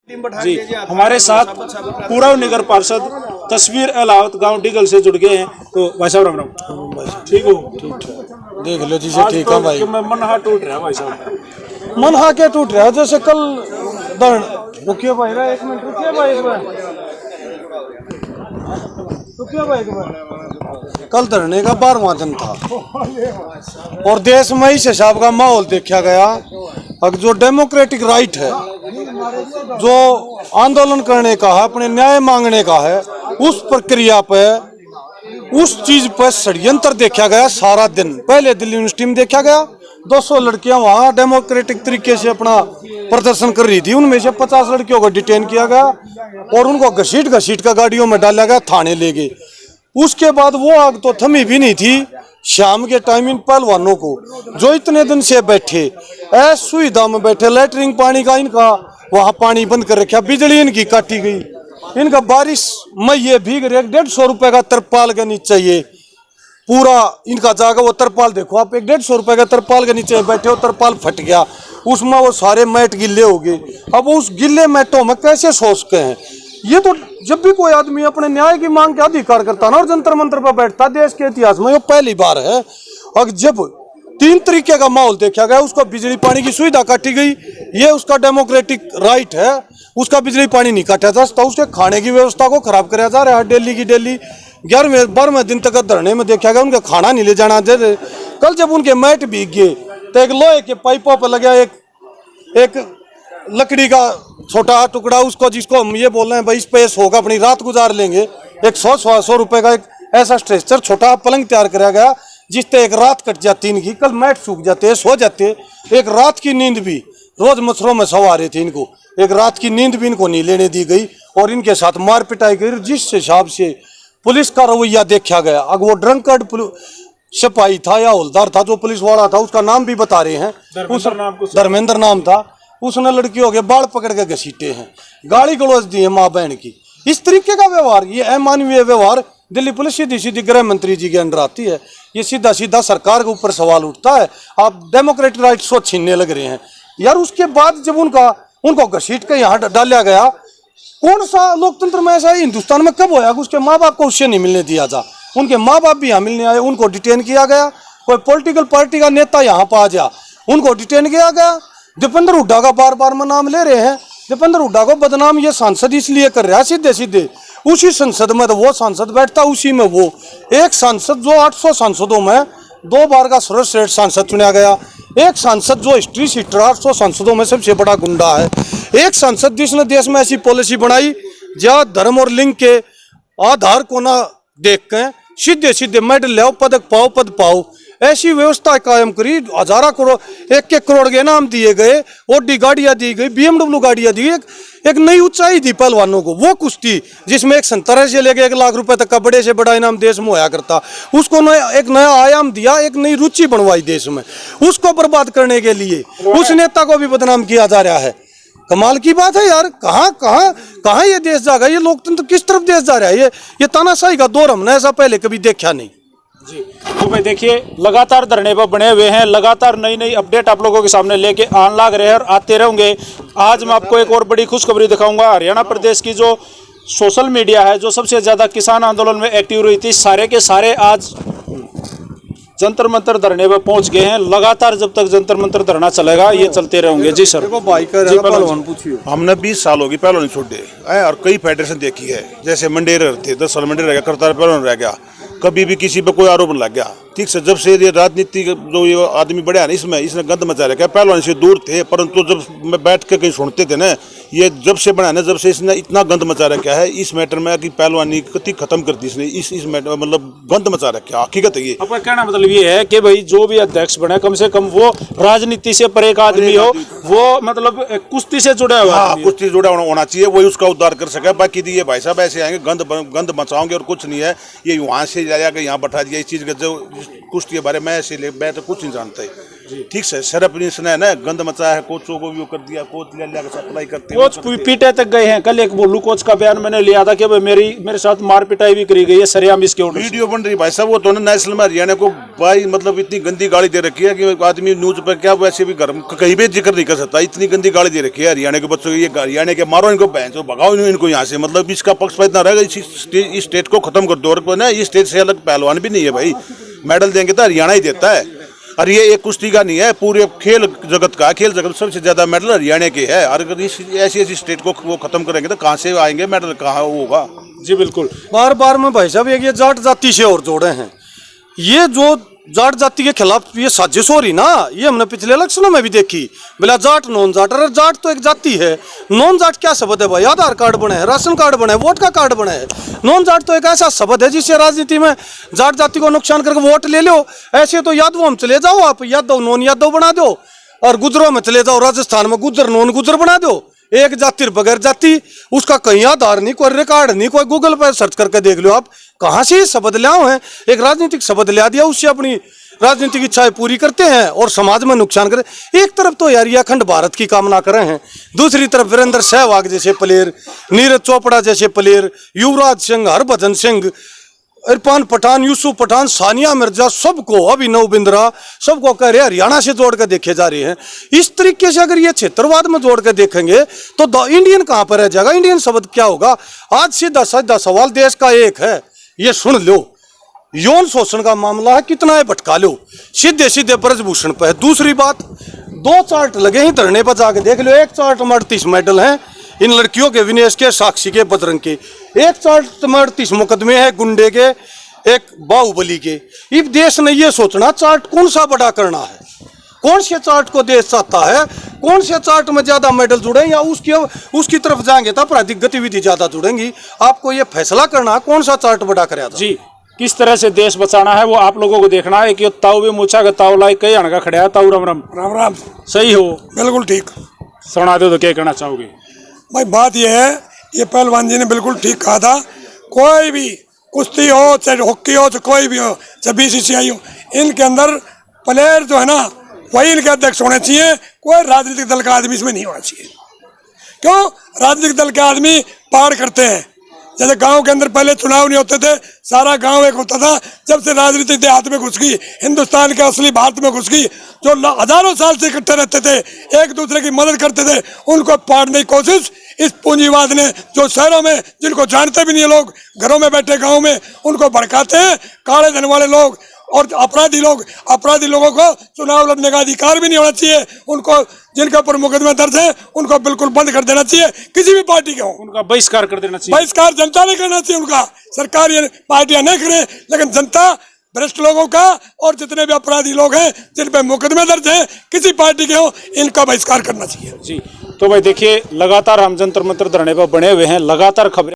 जी हमारे साथ पूरा नगर पार्षद तस्वीर अलावत गांव डिगल से जुड़ गए हैं। तो भाई साहब राम राम, ठीक हो? ठीक देख लो जी से ठीक है भाई। मन हाथ टूट रहा है भाई साहब, मन हा के टूट रहा है जैसे कल रुकिए भाई, रहा 1 मिनट रुकिए भाई, रुकिए भाई। कल धरने का 12वां दिन था और देश में इस हिसाब का माहौल देखा गया। अब जो डेमोक्रेटिक राइट है, जो आंदोलन करने का है, अपने न्याय मांगने का है, उस प्रक्रिया पे, उस चीज पर षड्यंत्र देखा गया सारा दिन। पहले दिल्ली यूनिवर्सिटी में देखा गया 200 लड़कियां वहां डेमोक्रेटिक तरीके से अपना प्रदर्शन कर रही थी, उनमें से 50 लड़कियों को डिटेन किया गया और उनको घसीट का गाड़ियों में डाला गया, थाने ले गए। उसके बाद वो आग तो थमी भी नहीं थी। शाम के टाइम इन पहलवानों को जो इतने दिन से बैठे असुविधा में बैठे, लैटरिन पानी का इनका वहां पानी बंद कर रखा, बिजली इनकी काटी गई, इनका बारिश में ये भीग रहे। 150 रुपए का तरपाल के नीचे ये पूरा इनका जागा, वो तरपाल देखो आप, 150 रुपए का तरपाल के नीचे बैठे हो, तरपाल फट गया, उसमें वो सारे मैट गिल्ले हो गए। अब उस गिल्ले मैटों में कैसे सो सकते हैं? ये तो जब भी कोई आदमी अपने न्याय की मांग के अधिकार करता ना और जंतर मंतर पर बैठता, देश के इतिहास में ये पहली बार है। और जब 3 तरीके का माहौल देखा गया, उसको बिजली पानी की सुविधा काटी गई, ये उसका डेमोक्रेटिक राइट है, उसका बिजली पानी नहीं काटा जा सकता, उसके खाने की व्यवस्था को खराब कराया जा रहा है। डेली की डेली 11वें दिन तक धरने में देखा गया उनका खाना नहीं ले जाना दे रहे। कल जब उनके मैट भीग गए तो एक लोहे के पाइपों पर लगा एक लकड़ी का छोटा टुकड़ा, उसको जिसको हम ये बोल रहे हैं भाई इस पे सोकर अपनी रात गुजार लेंगे, 100 रुपए का एक ऐसा स्ट्रेचर छोटा पलंग तैयार कराया गया जिससे एक रात कट जाती इनकी। कल मैट सूख जाते, सो जाते, एक रात की नींद भी, रोज मच्छरों में सवा रहे थे इनको, एक रात की नींद भी इनको नहीं लेने दी गई और इनके साथ मार पिटाई गई। जिस हिसाब से पुलिस का रवैया देखा गया, अगर वो ड्रंकर्ड सिपाही था या हवलदार था, जो पुलिस वाला था उसका नाम भी बता रहे हैं, धर्मेंद्र नाम था, उसने लड़कियों के बाल पकड़ के घसीटे हैं, गाली गलौज दी है माँ बहन की। इस तरीके का व्यवहार, ये अमानवीय व्यवहार दिल्ली पुलिस सीधी गृह मंत्री जी के अंडर आती है। ये सीधा सरकार के ऊपर सवाल उठता है, आप डेमोक्रेटिक राइट्स को छीनने लग रहे हैं यार। उसके बाद जब उनको घसीट के यहाँ डाला गया, कौन सा लोकतंत्र में ऐसा हिंदुस्तान में कब होया? उसके माँ बाप को उससे नहीं मिलने दिया जा, उनके माँ बाप भी यहाँ मिलने आए, उनको डिटेन किया गया। कोई पॉलिटिकल पार्टी का नेता यहाँ पर आ जा, उनको डिटेन किया गया। दीपेंद्र हुड्डा का बार में नाम ले रहे हैं, दीपेंद्र हुड्डा को बदनाम ये सांसद इसलिए कर रहा है, सीधे उसी संसद में तो वो सांसद बैठता, उसी में वो एक सांसद जो 800 सांसदों में 2 बार का सर्वश्रेष्ठ सांसद चुना गया, एक सांसद जो हिस्ट्री सीटर 800 सांसदों में सबसे बड़ा गुंडा है, एक सांसद जिसने देश में ऐसी पॉलिसी बनाई जहाँ धर्म और लिंग के आधार को ना देख के सीधे मेडल ले, पद पाओ, ऐसी व्यवस्था कायम करी। 1000 करोड़ 1 करोड़ के नाम दिए गए, ओडी गाड़ियां दी गई, BMW गाड़ियां दी गई, एक नई ऊंचाई दी पहलवानों को। वो कुश्ती जिसमें एक 70 से लेकर 1 लाख रुपए तक का बड़े से बड़ा इनाम देश में होया करता, उसको एक नया आयाम दिया, एक नई रुचि बनवाई देश में। उसको बर्बाद करने के लिए उस नेता को भी बदनाम किया जा रहा है। कमाल की बात है यार, कहाँ ये देश जाएगा? ये लोकतंत्र किस तरफ देश जा रहा है? ये तानाशाही का दौर हमने ऐसा पहले कभी देखा नहीं जी। तो भाई देखिए, लगातार धरने पर बने हुए हैं, लगातार नई अपडेट आप लोगों के सामने लेके आने लग रहे हैं और आते रहेंगे। आज मैं आपको एक और बड़ी खुशखबरी दिखाऊंगा। हरियाणा प्रदेश की जो सोशल मीडिया है, जो सबसे ज्यादा किसान आंदोलन में एक्टिव रही थी, सारे के सारे आज जंतर मंतर धरने पर पहुंच गए हैं। लगातार जब तक जंतर मंतर धरना चलेगा ये चलते रहेंगे। जी सर, हमने 20 साल होगी पहलवान छोड़े और कई फेडरेशन देखी है, जैसे मंडेर थे, 10 साल मंडेर रह गया, करतार पहलवान रह गया, कभी भी किसी पे कोई आरोप लग गया। ठीक से जब से ये राजनीति जो ये आदमी बढ़िया ना, इसने गंद मचा रखा है। पहलवान से दूर थे, परंतु जब मैं बैठ के कहीं सुनते थे ना, ये जब से बना ना, जब से इसने इतना गंद मचा रखा है इस मैटर में कि पहलवानी कति खत्म कर दी इसने, इस मैटर मतलब गंद मचा रखा है। हकीकत है ये। आपका कहना मतलब ये है कि भाई जो भी अध्यक्ष बने, कम से कम वो राजनीति से परे का आदमी हो, वो मतलब कुश्ती से जुड़ा हुआ, हाँ, कुश्ती जुड़ा होना चाहिए, वही उसका उद्धार कर सके। बाकी ये भाई साहब ऐसे आएंगे गंद मचाओगे और कुछ नहीं है। ये वहाँ से जाके यहाँ बैठा दिया, इस चीज का जो कुश्ती के बारे में ऐसे मैं तो कुछ नहीं जानता है। ठीक से शराब है ना, गंद मचाया है, कोचों को भी वो कर दिया, कोच ले लिया सप्लाई करते कोच पीटे तक गए हैं। कल एक बोलू कोच का बयान मैंने लिया था कि भाई मेरे साथ मार पिटाई भी करी गई है सरेआम इसके ऑर्डर। वीडियो बन रही भाई साहब, वो तो नेशनल में हरियाणा को भाई मतलब इतनी गंदी गाली दे रखी है कि आदमी न्यूज पर क्या वैसे भी घर कहीं भी जिक्र नहीं कर सकता, इतनी गंदी गाली दे रखी है हरियाणा के बच्चों को। ये हरियाणा के मारो इनको, भैंसो भगाओ इनको यहाँ से, मतलब इसका पक्षपात ना रहेगा। इस स्टेट को खत्म कर दो। और ना ये स्टेट से अलग पहलवान भी नहीं है भाई, मेडल देंगे तो हरियाणा ही देता है। और ये एक कुश्ती का नहीं है, पूरे खेल जगत का, खेल जगत सबसे ज्यादा मेडल हरियाणा के है। और अगर ऐसी स्टेट को वो खत्म करेंगे तो कहाँ से आएंगे मेडल, कहाँ होगा। जी बिल्कुल। बार बार में भाई साहब एक ये जाट जाति से और जोड़े हैं, ये जो जाट जाति के खिलाफ ये साजिश हो रही ना, ये हमने पिछले इलेक्शनों में भी देखी। बोला जाट नॉन जाट, अरे जाट तो एक जाति है, नॉन जाट क्या शब्द है भाई? आधार कार्ड बने है, राशन कार्ड बने है, वोट का कार्ड बने है। नॉन जाट तो एक ऐसा शब्द है जिससे राजनीति में जाट जाति को नुकसान करके वोट ले लो। ऐसे तो यादवों में चले जाओ, आप यादव नॉन यादव बना दो, और गुजरों में चले जाओ, राजस्थान में गुजर नॉन गुजर बना दो। एक जाति बगैर जाति, उसका कहीं आधार नहीं, कोई रिकॉर्ड नहीं, कोई गूगल पर सर्च करके देख लो आप कहाँ से शब्द ले आओ हैं। एक राजनीतिक शब्द ले दिया, उससे अपनी राजनीतिक इच्छाएं पूरी करते हैं और समाज में नुकसान करते। एक तरफ तो यार ये अखंड भारत की कामना कर रहे हैं, दूसरी तरफ वीरेंद्र सहवाग जैसे प्लेयर, नीरज चोपड़ा जैसे प्लेयर, युवराज सिंह, हरभजन सिंह, इरफान पठान, यूसुफ पठान, सानिया मिर्जा, सबको, अभिनव बिंद्रा, सबको कह रहे हरियाणा से जोड़ कर देखे जा रहे हैं। इस तरीके से अगर ये क्षेत्रवाद में जोड़ कर देखेंगे तो इंडियन कहाँ पर रह जाएगा? इंडियन शब्द क्या होगा? आज सीधा साधा सवाल देश का एक है, ये सुन लो, यौन शोषण का मामला है, कितना है भटका लो, सीधे सीधे ब्रजभूषण पे है। दूसरी बात, 2 चार्ट लगे ही धरने पर जाके देख लो। एक चार्ट में 38 मेडल हैं इन लड़कियों के, विनेश के, साक्षी के, बजरंग के। एक चार्ट में 38 मुकदमे हैं गुंडे के, एक बाहुबली के। इस देश ने ये सोचना चार्ट कौन सा बड़ा करना है, कौन से चार्ट को देश चाहता है, कौन से चार्ट में ज्यादा मेडल जुड़े या उसकी तरफ जाएंगे तो आपराधिक गतिविधि ज्यादा जुड़ेंगी। आपको ये फैसला करना है कौन सा चार्ट बड़ा करेगा। जी, किस तरह से देश बचाना है वो आप लोगों को देखना है कि ताऊ भी मूछा का ताऊ लाई कई अणका खड़ा है। ताऊ राम राम। राम राम। सही हो? बिल्कुल ठीक। सुना दो तो क्या कहना चाहोगे? भाई बात यह है, ये पहलवान जी ने बिल्कुल ठीक कहा था। कोई भी कुश्ती हो, चाहे हॉकी हो, चाहे कोई भी हो, चाहे BCCI हो, इनके अंदर प्लेयर जो है ना वही इनके अध्यक्ष होने चाहिए। कोई राजनीतिक दल का आदमी इसमें नहीं होना चाहिए। क्यों? राजनीतिक दल के आदमी पार करते हैं। जैसे गांव के अंदर पहले चुनाव नहीं होते थे, सारा गांव एक होता था। जब से राजनीति देहात में घुस गई, हिंदुस्तान के असली भारत में घुस गई, जो हजारों साल से इकट्ठे रहते थे, एक दूसरे की मदद करते थे, उनको पाड़ने की कोशिश इस पूंजीवाद ने, जो शहरों में जिनको जानते भी नहीं है लोग, घरों में बैठे गाँव में उनको भड़काते हैं। काले धन वाले लोग और अपराधी लोगों को चुनाव लड़ने का अधिकार भी नहीं होना चाहिए। उनको, जिनके ऊपर मुकदमे दर्ज है, उनको बिल्कुल बंद कर देना चाहिए, किसी भी पार्टी के हो। उनका बहिष्कार कर देना चाहिए। बहिष्कार जनता ने करना चाहिए उनका, सरकार ये पार्टियां नहीं करें, लेकिन जनता, भ्रष्ट लोगों का और जितने भी अपराधी लोग हैं जिन पे मुकदमे दर्ज हैं, किसी पार्टी के हो, इनका बहिष्कार करना चाहिए। जी, तो भाई देखिए, लगातार हम जंतर मंतर धरने पर बने हुए हैं, लगातार खबरें